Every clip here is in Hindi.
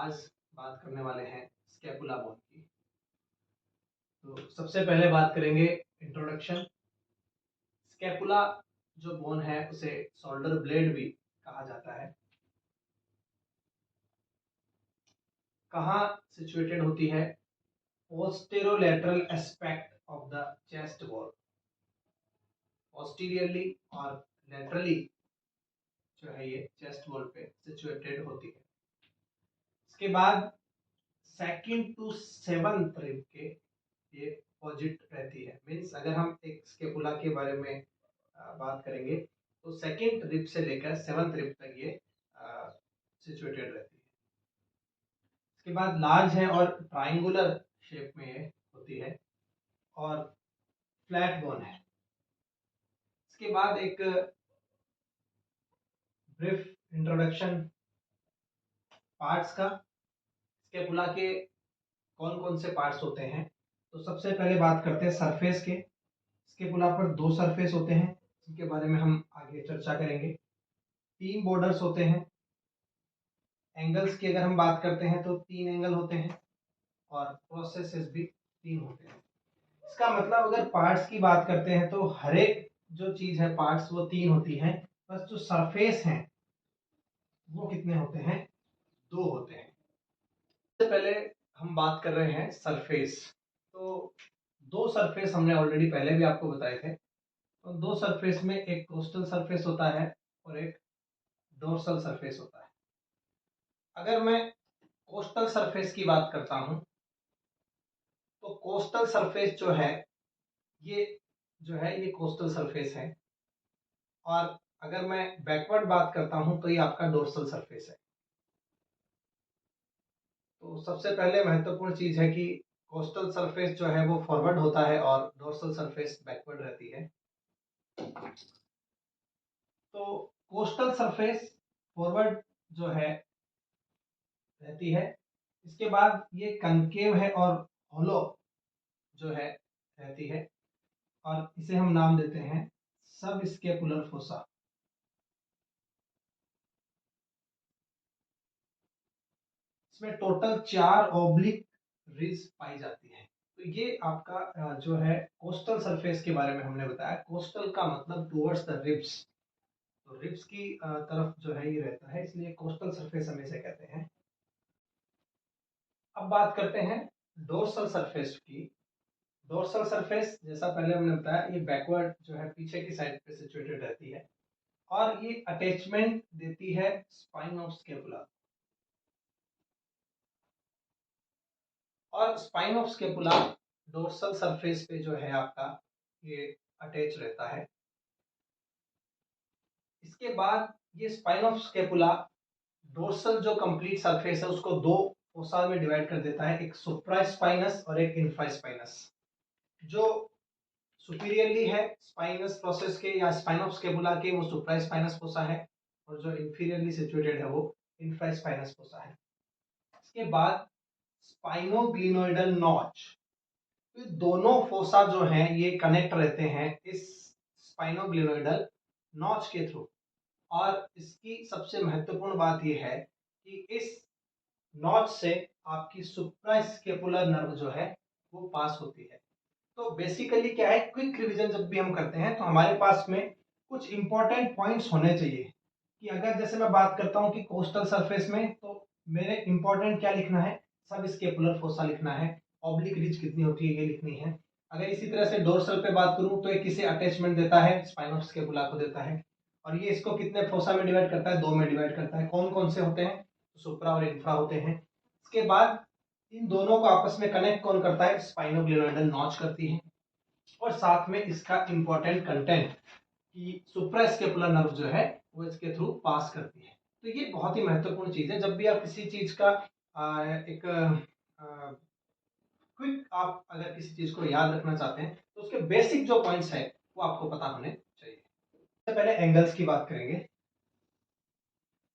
आज बात करने वाले हैं स्कैपुला बोन की। तो सबसे पहले बात करेंगे इंट्रोडक्शन। स्कैपुला जो बोन है उसे शोल्डर ब्लेड भी कहा जाता है। कहाँ सिचुएटेड होती है? Posterolateral aspect of the chest wall, posteriorly और लेटरली जो है ये चेस्ट वॉल पे सिचुएटेड होती है। इसके बाद सेकंड टू सेवंथ रिब के ये अपोजिट रहती है। मीन्स अगर हम एक स्केपुला के बारे में बात करेंगे तो सेकंड रिब से लेकर सेवंथ रिब तक ये सिचुएटेड रहती है। इसके बाद लार्ज है और ट्रायंगुलर शेप में ये होती है और फ्लैट बोन है। इसके बाद एक ब्रीफ इंट्रोडक्शन पार्ट्स का। स्केपुला के कौन कौन से पार्ट्स होते हैं, तो सबसे पहले बात करते हैं सरफेस के। स्केपुला पर दो सरफेस होते हैं जिनके बारे में हम आगे चर्चा करेंगे। तीन बॉर्डर्स होते हैं। एंगल्स की अगर हम बात करते हैं तो तीन एंगल होते हैं और प्रोसेसेस भी तीन होते हैं। इसका मतलब अगर पार्ट्स की बात करते हैं तो हर एक जो चीज है पार्ट्स वो तीन होती है, बस जो सरफेस हैं वो कितने होते हैं? दो होते हैं। सबसे पहले हम बात कर रहे हैं सरफेस। तो दो सरफेस हमने ऑलरेडी पहले भी आपको बताए थे। तो दो सरफेस में एक कोस्टल सरफेस होता है और एक डोर्सल सरफेस होता है। अगर मैं कोस्टल सरफेस की बात करता हूं तो कोस्टल सरफेस जो है ये कोस्टल सरफेस है। और अगर मैं बैकवर्ड बात करता हूं तो ये आपका डोर्सल सरफेस है। तो सबसे पहले महत्वपूर्ण चीज है कि कोस्टल सरफेस जो है वो फॉरवर्ड होता है और डोर्सल सरफेस बैकवर्ड रहती है। तो कोस्टल सरफेस फॉरवर्ड जो है रहती है। इसके बाद ये कनकेव है और होलो जो है रहती है और इसे हम नाम देते हैं सब स्केपुलर फोसा। इसमें टोटल 4 ऑब्लिक रिज पाई जाती है। तो ये आपका जो है कोस्टल सरफेस के बारे में हमने बताया। कोस्टल का मतलब टुवर्ड्स द रिब्स, तो रिब्स की तरफ जो है ये रहता है, इसलिए कोस्टल सरफेस हम इसे कहते हैं। अब बात करते हैं डोर्सल सरफेस की। डोर्सल सरफेस जैसा पहले हमने बताया ये बैकवर्ड जो है पीछे की साइड पे सिचुएटेड रहती है और ये अटैचमेंट देती है स्पाइन ऑफ स्केपुला। और spine of scapula dorsal surface पे जो है आपका ये अटैच रहता है। इसके बाद ये स्पाइन ऑफ स्केपुला डोर्सल जो कंप्लीट सरफेस है उसको दो फोसा में डिवाइड कर देता है, एक सुप्रास्पाइनस और एक इंफ्रास्पाइनस। जो सुपीरियरली है स्पाइनस प्रोसेस के या स्पाइन ऑफ स्केपुला के वो सुप्रास्पाइनस फोसा है और जो इंफीरियरली सिचुएटेड है वो इंफ्रास्पाइनस फोसा है। इसके बाद स्पाइनोग्लिनोइडल नॉच। ये दोनों फोसा जो हैं ये कनेक्ट रहते हैं इस स्पाइनोग्लिनोइडल नॉच के थ्रू। और इसकी सबसे महत्वपूर्ण बात यह है कि इस नॉच से आपकी सुप्रास्केपुलर नर्व जो है वो पास होती है। तो बेसिकली क्या है, क्विक रिवीजन जब भी हम करते हैं तो हमारे पास में कुछ इंपॉर्टेंट पॉइंट्स होने चाहिए कि अगर जैसे मैं बात करता हूं कि कोस्टल सरफेस में तो मेरे इंपॉर्टेंट क्या लिखना है, सब स्केपुलर फोसा लिखना है, ऑब्लिक रिज कितनी होती है ये लिखनी है। अगर इसी तरह से डोर्सल पे बात करूं तो ये किसे अटैचमेंट देता है, स्पाइन ऑफ स्केपुला को देता है और ये इसको कितने फोसा में डिवाइड करता है, दो में डिवाइड करता है। कौन कौन से होते हैं, सुप्रा और इंफ्रा होते हैं। इसके बाद इन दोनों को आपस में कनेक्ट कौन करता है, स्पाइनोग्लिनोइडल नॉच करती है। और साथ में इसका इंपॉर्टेंट कंटेंट कि सुप्रास्केपुलर नर्व जो है वो इसके थ्रू पास करती है। तो ये बहुत ही महत्वपूर्ण चीज है। जब भी आप किसी चीज का एक क्विक आप अगर किसी चीज को याद रखना चाहते हैं तो उसके बेसिक जो पॉइंट्स है वो आपको पता होने चाहिए। सबसे पहले एंगल्स की बात करेंगे।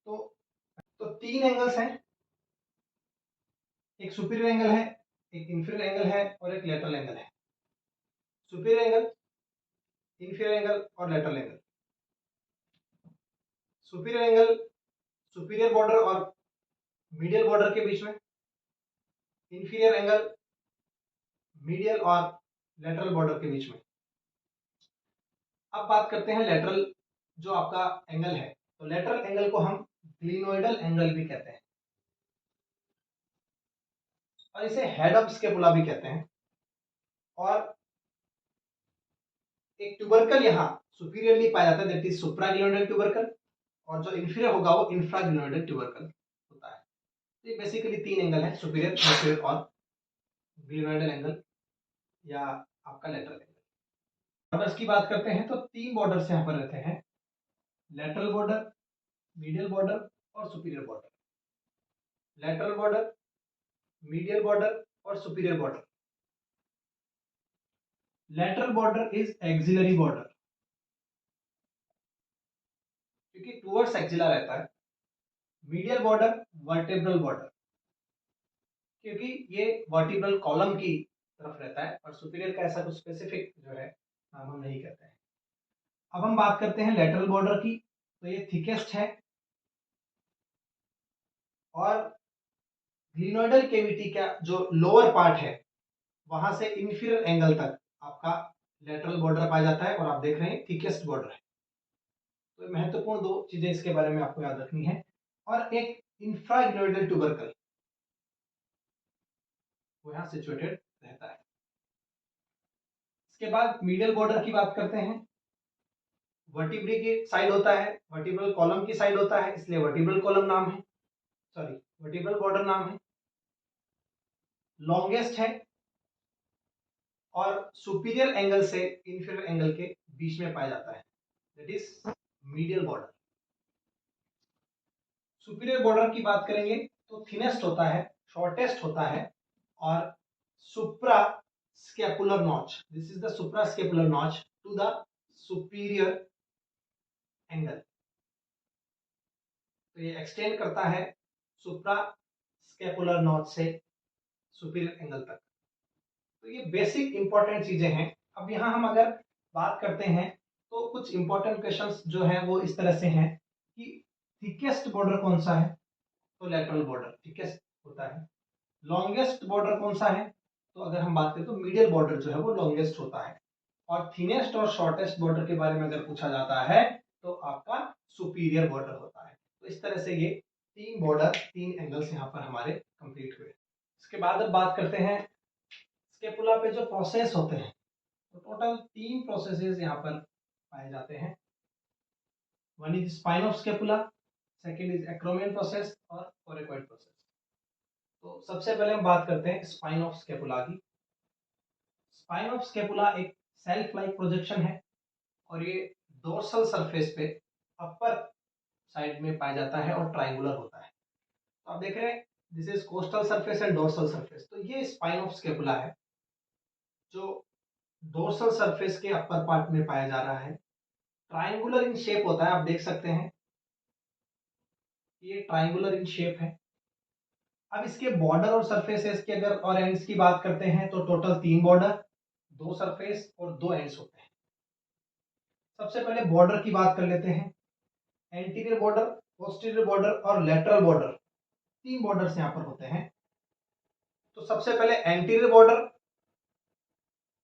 तो तीन एंगल्स हैं, एक सुपीरियर एंगल है, एक इंफीरियर एंगल है और एक लेटरल एंगल है। सुपीरियर एंगल, इंफीरियर एंगल और lateral angle. Superior angle superior border और मीडियल बॉर्डर के बीच में, इंफीरियर एंगल मीडियल और लेटरल बॉर्डर के बीच में। अब बात करते हैं लेटरल जो आपका एंगल है, तो लेटरल एंगल को हम ग्लिनोइडल एंगल भी कहते हैं और इसे हेड ऑफ स्कैपुला भी कहते हैं। और एक ट्यूबरकल यहाँ सुपीरियरली पाया जाता है, दैट इज सुप्राग्लिनोइडल ट्यूबरकल, और जो इंफीरियर होगा वो इंफ्राग्लिनोइडल ट्यूबरकल होता है। तो ये बेसिकली तीन एंगल है, सुपीरियर, इंफीरियर और ग्लिनोइडल एंगल या आपका लेटरल एंगल। बॉर्डर्स की बात करते हैं तो तीन बॉर्डर्स यहाँ पर रहते हैं, लेटरल बॉर्डर, मीडियल बॉर्डर और superior border. Lateral border, medial border और superior border. Lateral border is axillary border क्योंकि टूवर्ड्स एक्सिला रहता है। मीडियल बॉर्डर वर्टेब्रल बॉर्डर क्योंकि ये वर्टिब्रल कॉलम की तरफ रहता है, और सुपीरियर का ऐसा कुछ स्पेसिफिक जो है नाम हम नहीं कहते हैं। अब हम बात करते हैं लेटरल बॉर्डर की, तो ये थिकेस्ट है और ग्लिनोइडल केविटी का जो लोअर पार्ट है वहां से इंफीरियर एंगल तक आपका लेटरल बॉर्डर पाया जाता है, और आप देख रहे हैं थिकेस्ट बॉर्डर है। तो महत्वपूर्ण दो चीजें इसके बारे में आपको याद रखनी है। और एक इंफ्राग्लिनोइडल ट्यूबरकल वो यहाँ सिचुएटेड रहता है। इसके बाद मीडियल बॉर्डर की बात करते हैं। वर्टिब्री की साइड होता है, वर्टिब्रल कॉलम की साइड होता है, इसलिए वर्टिब्रल कॉलम नाम है, सॉरी वर्टिब्रल बॉर्डर नाम है। लॉन्गेस्ट है और सुपीरियर एंगल से इंफीरियर एंगल के बीच में पाया जाता है, that is medial border. Superior border की बात करेंगे तो थिनेस्ट होता है, शॉर्टेस्ट होता है और supra scapular notch, this is the supra scapular notch to the superior angle. तो ये एक्सटेंड करता है सुप्रा स्कैपुलर नॉच से सुपीरियर एंगल तक। तो ये बेसिक इंपॉर्टेंट चीजें हैं। अब यहाँ हम अगर बात करते हैं तो कुछ इंपॉर्टेंट क्वेश्चंस जो है वो इस तरह से हैं कि थिकेस्ट बॉर्डर कौन सा है, तो लेटरल बॉर्डर थिकेस्ट होता है। लॉन्गेस्ट बॉर्डर कौन सा है, तो अगर हम बात करें तो मीडियल बॉर्डर जो है वो लॉन्गेस्ट होता है। और थिनेस्ट और शॉर्टेस्ट बॉर्डर के बारे में अगर पूछा जाता है तो आपका सुपीरियर बॉर्डर होता है। तो इस तरह से ये तीन बॉर्डर, तीन एंगल्स यहाँ पर हमारे कंप्लीट हुए। इसके बाद अब बात करते हैं स्केपुला पे जो प्रोसेस होते हैं, तो टोटल तीन प्रोसेसेस यहाँ पर पाए जाते हैं। One is spine of scapula, second is acromion process और कोरेकोइड प्रोसेस। तो सबसे पहले हम बात करते हैं स्पाइन ऑफ स्केपुला की। स्पाइन ऑफ स्केपुला एक सेल्फ लाइक प्रोजेक्शन है और ये डोर्सल सरफेस पे अपर साइड में पाया जाता है और ट्राइंगुलर होता है। तो आप देख रहे हैं this is coastal surface and dorsal surface. तो ये स्पाइन ऑफ स्केपुला है जो डोर्सल सरफेस के अपर पार्ट में पाया जा रहा है। ट्राइंगुलर इन शेप होता है, आप देख सकते हैं ये ट्राइंगुलर इन शेप है। अब इसके बॉर्डर और सरफेसेस के अगर और एंड्स की बात करते हैं तो टोटल तीन बॉर्डर, दो सरफेस और दो एंड्स होते हैं। सबसे पहले बॉर्डर की बात कर लेते हैं। एंटीरियर बॉर्डर, पोस्टीरियर बॉर्डर और लेटरल बॉर्डर, तीन बॉर्डर्स यहाँ पर होते हैं। तो सबसे पहले एंटीरियर बॉर्डर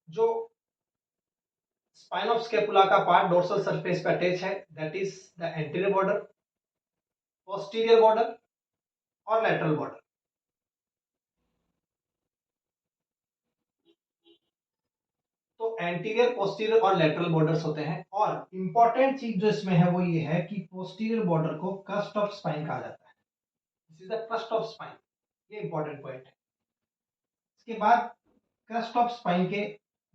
जो स्पाइन ऑफ स्केपुला का पार्ट डोर्सल सरफेस पे अटैच है, that is the anterior border, posterior border और लेटरल बॉर्डर। तो एंटीरियर, पोस्टीरियर और लेटरल बॉर्डर्स होते हैं। और इंपॉर्टेंट चीज जो इसमें है वो ये है कि पोस्टीरियर बॉर्डर को क्रस्ट ऑफ स्पाइन कहा जाता है, this is the crust of spine, ये इंपॉर्टेंट पॉइंट है। इसके बाद क्रस्ट ऑफ स्पाइन के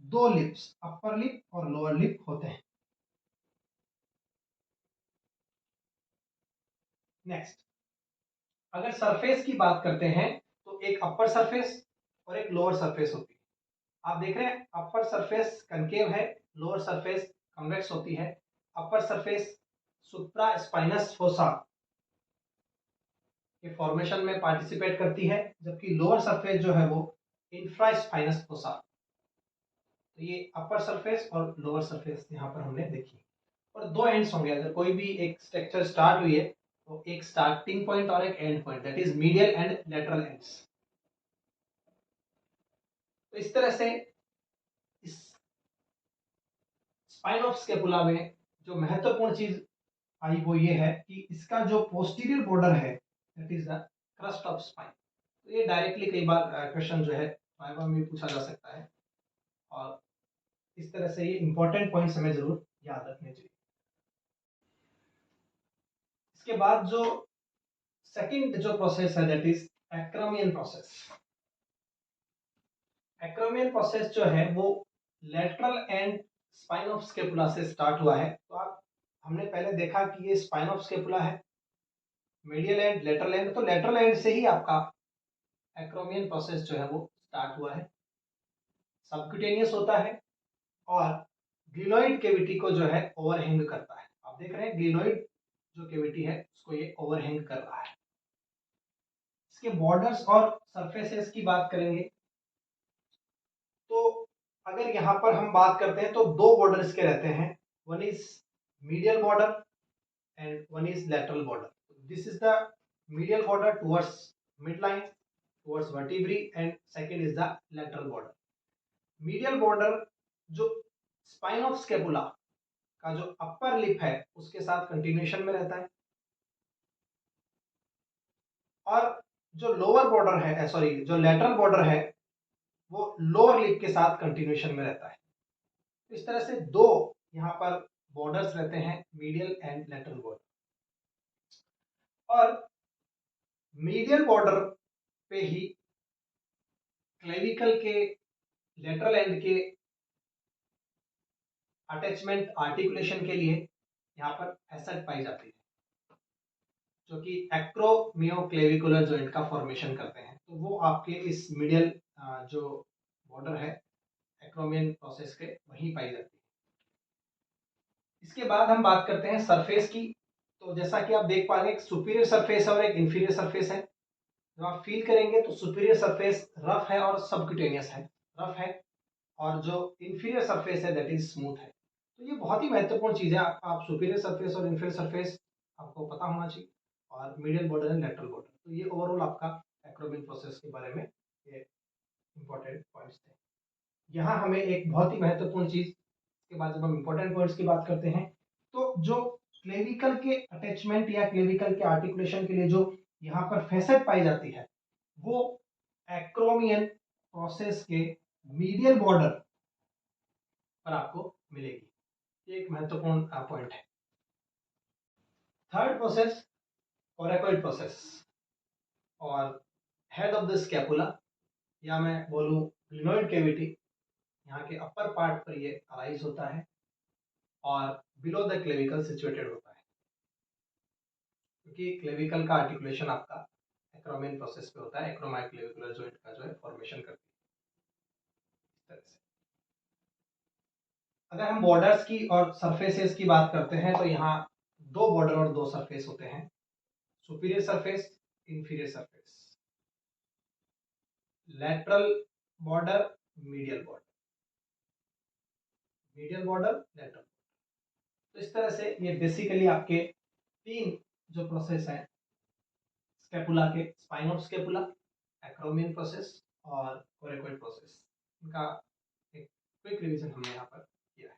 दो लिप्स, अपर लिप और लोअर लिप होते हैं। नेक्स्ट, अगर सरफेस की बात करते हैं तो एक अपर सरफेस और एक लोअर सरफेस होती है। आप देख रहे हैं अपर सरफेस कनकेव है, लोअर सरफेस कन्वेक्स होती है। अपर सरफेस सुप्रा स्पाइनस फोसा के फॉर्मेशन में पार्टिसिपेट करती है, जबकि लोअर सरफेस जो है वो इंफ्रा स्पाइनस फोसा। तो ये अपर सरफेस और लोअर सरफेस यहाँ पर हमने देखी। और दो एंड्स होंगे, अगर कोई भी एक स्ट्रक्चर स्टार्ट हुई है तो एक स्टार्टिंग पॉइंट और एक and point, that is medial and lateral ends. तो इस तरह से इस स्पाइन ऑफ स्केपुला में जो महत्वपूर्ण चीज आई वो ये है कि इसका जो पोस्टीरियर बॉर्डर है that is the crust of spine. तो ये डायरेक्टली कई बार क्वेश्चन जो है वाइवा में पूछा जा सकता है, और इस तरह से ये इंपॉर्टेंट पॉइंट्स हमें जरूर याद रखने चाहिए। इसके बाद जो सेकंड जो प्रोसेस है that is acromion process. Acromion process जो है वो lateral and spine of scapula से स्टार्ट हुआ है। तो आप हमने पहले देखा कि ये स्पाइन ऑफ स्केपुला है, मीडियल एंड लेटरल एंड, तो लेटरल एंड से ही आपका एक्रोमियन प्रोसेस जो है वो स्टार्ट हुआ है। सबक्यूटेनियस होता है और ग्लिनोइड केविटी को जो है ओवरहैंग करता है। आप देख रहे हैं ग्लिनोइड जो केविटी है उसको ये ओवरहैंग कर रहा है। इसके बॉर्डर्स और सरफेसेस की बात करेंगे तो अगर यहाँ पर हम बात करते हैं तो दो बॉर्डर्स के रहते हैं, one is medial border and one is lateral border. This is the medial border towards midline towards vertebrae and second is the lateral border. Medial border जो स्पाइन ऑफ स्केपुला का जो अपर लिप है उसके साथ कंटिन्यूएशन में रहता है, और जो लोअर बॉर्डर है सॉरी जो लेटरल बॉर्डर है वो लोअर लिप के साथ कंटिन्यूएशन में रहता है। तो इस तरह से दो यहाँ पर बॉर्डर्स रहते हैं, मीडियल एंड लेटरल बॉर्डर। और मीडियल बॉर्डर पे ही क्लेविकल के लेटरल एंड के अटैचमेंट आर्टिकुलेशन के लिए यहाँ पर फैसेट पाई जाती है जो कि एक्रोमियोक्लेविकुलर जॉइंट का फॉर्मेशन करते हैं। तो वो आपके इस मीडियल जो बॉर्डर है एक्रोमियन प्रोसेस के वहीं पाई जाती है। इसके बाद हम बात करते हैं सरफेस की। तो जैसा कि आप देख पा रहे हैं एक सुपीरियर सरफेस है और एक इंफीरियर सरफेस है। जब आप फील करेंगे तो सुपीरियर सरफेस रफ है और सबक्यूटेनियस है, रफ है, और जो इंफीरियर सरफेस है दैट इज स्मूथ है। तो ये बहुत ही महत्वपूर्ण चीज है, आप सुपीरियर सरफेस और इंफीरियर सरफेस आपको पता होना चाहिए, और medial border and lateral border. तो ये ओवरऑल आपका एक्रोमियन प्रोसेस के बारे में ये इंपॉर्टेंट पॉइंट्स थे। यहाँ हमें एक बहुत ही महत्वपूर्ण चीज के बाद जब हम इंपॉर्टेंट पॉइंट्स की बात करते हैं तो जो क्लेविकल के अटैचमेंट या क्लेविकल के आर्टिकुलेशन के लिए जो यहाँ पर फैसेट पाई जाती है वो एक्रोमियन प्रोसेस के मीडियल बॉर्डर पर आपको मिलेगी। ये एक महत्वपूर्ण पॉइंट है। थर्ड प्रोसेस कोरेकोइड प्रोसेस और हेड ऑफ द स्कैपुला, या मैं बोलूं ग्लिनोइड केविटी, यहाँ के अपर पार्ट पर ये अराइज होता है और बिलो द क्लेविकल सिचुएटेड होता है, क्योंकि क्लेविकल का आर्टिकुलेशन आपका एक्रोमियन प्रोसेस पे होता है, एक्रोमायोक्लेविकुलर जॉइंट का जो है फॉर्मेशन करती है। इस तरह से अगर हम बॉर्डर्स की और सरफेसेस की बात करते हैं तो यहाँ दो बॉर्डर और दो सरफेस होते हैं, superior surface, inferior surface, lateral border, medial border, medial border, lateral. तो इस तरह से ये बेसिकली आपके तीन जो प्रोसेस है स्केपुला के, spine of scapula, acromion process और कोरेकोइड प्रोसेस, इनका एक क्विक रिवीजन हमने यहाँ पर किया है।